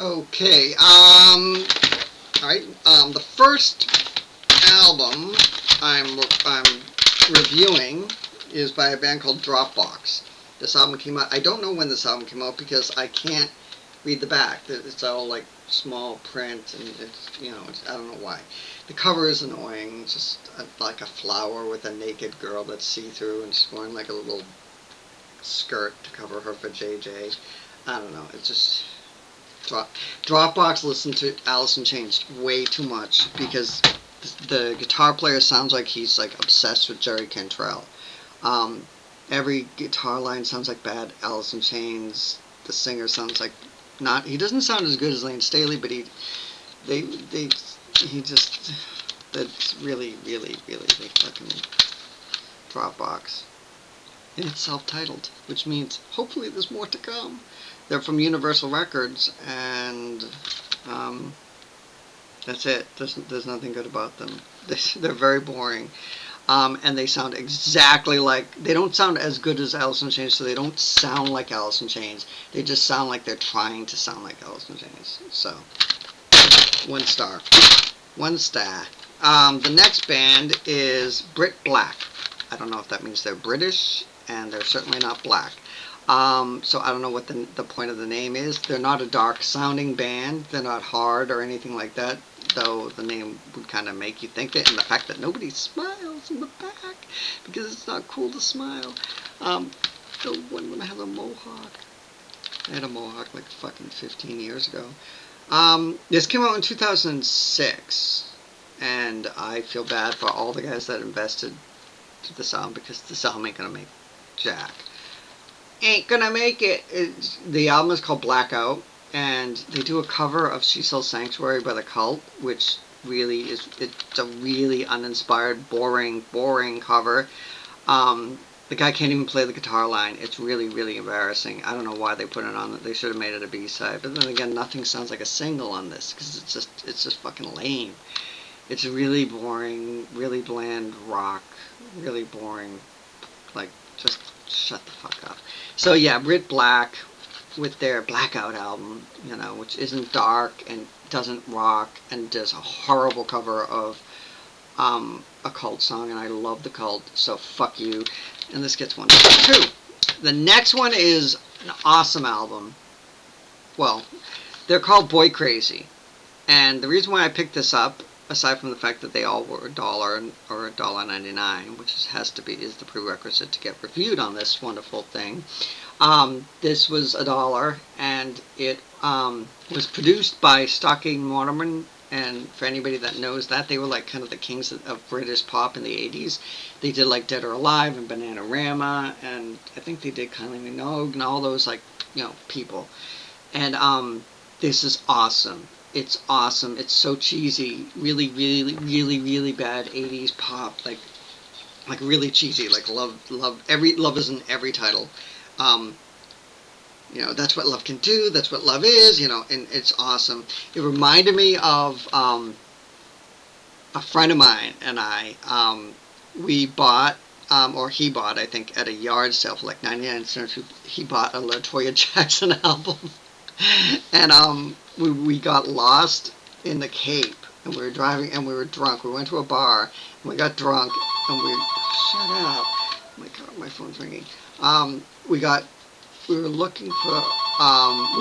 Okay. Alright. The first album I'm reviewing is by a band called Dropbox. This album came out. I don't know when this album came out because I can't read the back. It's all like small print, and I don't know why. The cover is annoying. Just like a flower with a naked girl that's see-through and she's wearing like a little skirt to cover her vajayjay. I don't know. It's just Dropbox listened to Alice in Chains way too much because the guitar player sounds like he's like obsessed with Jerry Cantrell. Um, every guitar line sounds like bad Alice in Chains. The singer sounds like not. He doesn't sound as good as Lane Staley, but he just that's really they fucking Dropbox. And it's self-titled, which means hopefully there's more to come. They're from Universal Records, and that's it. There's nothing good about them. They're very boring, and they sound exactly like. They don't sound as good as Alice in Chains, so they don't sound like Alice in Chains. They just sound like they're trying to sound like Alice in Chains. So, 1 star. 1 star. The next band is Brit Black. I don't know if that means they're British, and they're certainly not black. So I don't know what the point of the name is. They're not a dark sounding band. They're not hard or anything like that, though the name would kind of make you think it. And the fact that nobody smiles in the back because it's not cool to smile. The one when I had a mohawk. I had a mohawk like fucking 15 years ago. This came out in 2006, and I feel bad for all the guys that invested to this album because this album ain't gonna make jack. Ain't gonna make it. The album is called Blackout, and they do a cover of She Sells Sanctuary by The Cult, which really is, it's a really uninspired, boring cover. The guy can't even play the guitar line. It's really embarrassing. I don't know why they put it on. They should have made it a B-side. But then again, nothing sounds like a single on this because it's just fucking lame. It's really boring, really bland rock, really boring, like, just shut the fuck up. So yeah, Brit Black with their Blackout album, which isn't dark and doesn't rock and does a horrible cover of a Cult song, and I love the Cult, so fuck you. And this gets 1 star too. The next one is an awesome album. Well, they're called Boy Crazy, and the reason why I picked this up, aside from the fact that they all were $1 or $1.99, which is the prerequisite to get reviewed on this wonderful thing. This was $1, and it was produced by Stocking Mortimer, and for anybody that knows that, they were like kind of the kings of British pop in the 80s. They did like Dead or Alive and Bananarama, and I think they did Kylie Minogue and all those people. And this is awesome. It's awesome. It's so cheesy. Really bad 80s pop. Like really cheesy. Like love is in every title. That's what love can do. That's what love is. And it's awesome. It reminded me of a friend of mine and I. We bought, or he bought, I think, at a yard sale for like 99 cents. He bought a LaToya Jackson album. And we got lost in the Cape, and we were driving, and we were drunk. We went to a bar, and we got drunk, and shut up. Oh my God, my phone's ringing. We were looking for,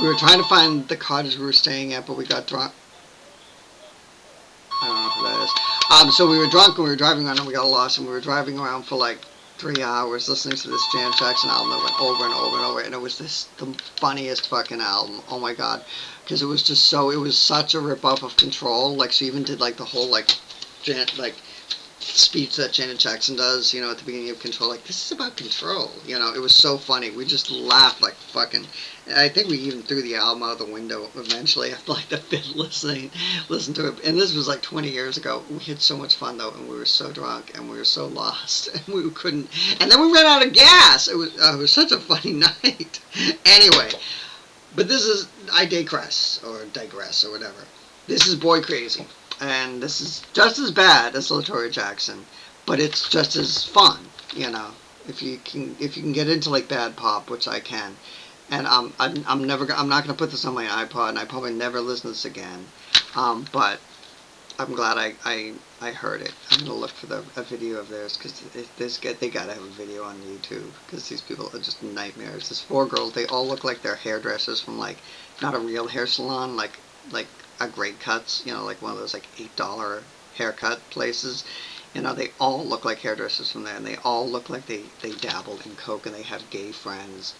we were trying to find the cottage we were staying at, but we got drunk. I don't know who that is. So we were drunk, and we were driving around, and we got lost, and we were driving around for like 3 hours listening to this Janet Jackson album that went over and over and over, and it was the funniest fucking album. Oh my God, because it was such a rip-off of Control. Like, she even did like the whole speech that Janet Jackson does, at the beginning of Control, like, this is about control, it was so funny. We just laughed like fucking, I think we even threw the album out of the window eventually after like the fifth listen to it, and this was like 20 years ago. We had so much fun though, and we were so drunk, and we were so lost, and we couldn't, and then we ran out of gas. It was such a funny night. Anyway, but I digress, or whatever. This is Boy Crazy. And this is just as bad as LaToya Jackson, but it's just as fun, if you can get into like bad pop, which I can, And I'm never I'm not gonna put this on my iPod, and I probably never listen to this again. But I'm glad I heard it. I'm gonna look for a video of theirs because they gotta have a video on YouTube because these people are just nightmares. There's four girls. They all look like they're hairdressers from like not a real hair salon, like a Great Cuts. You know, like one of those like $8 haircut places. You know, they all look like hairdressers from there, and they all look like they dabbled in coke and they have gay friends.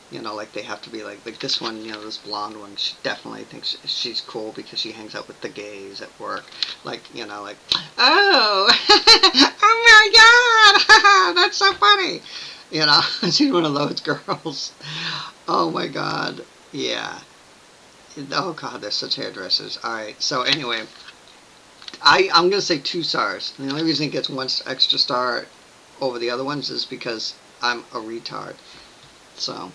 You know, like they have to be like this one, you know, this blonde one, she definitely thinks she's cool because she hangs out with the gays at work. Like, you know, like, oh, oh my God, that's so funny. You know, she's one of those girls. Oh my God, yeah. Oh God, they're such hairdressers. All right, so anyway, I'm gonna say 2 stars. And the only reason it gets one extra star over the other ones is because I'm a retard. So.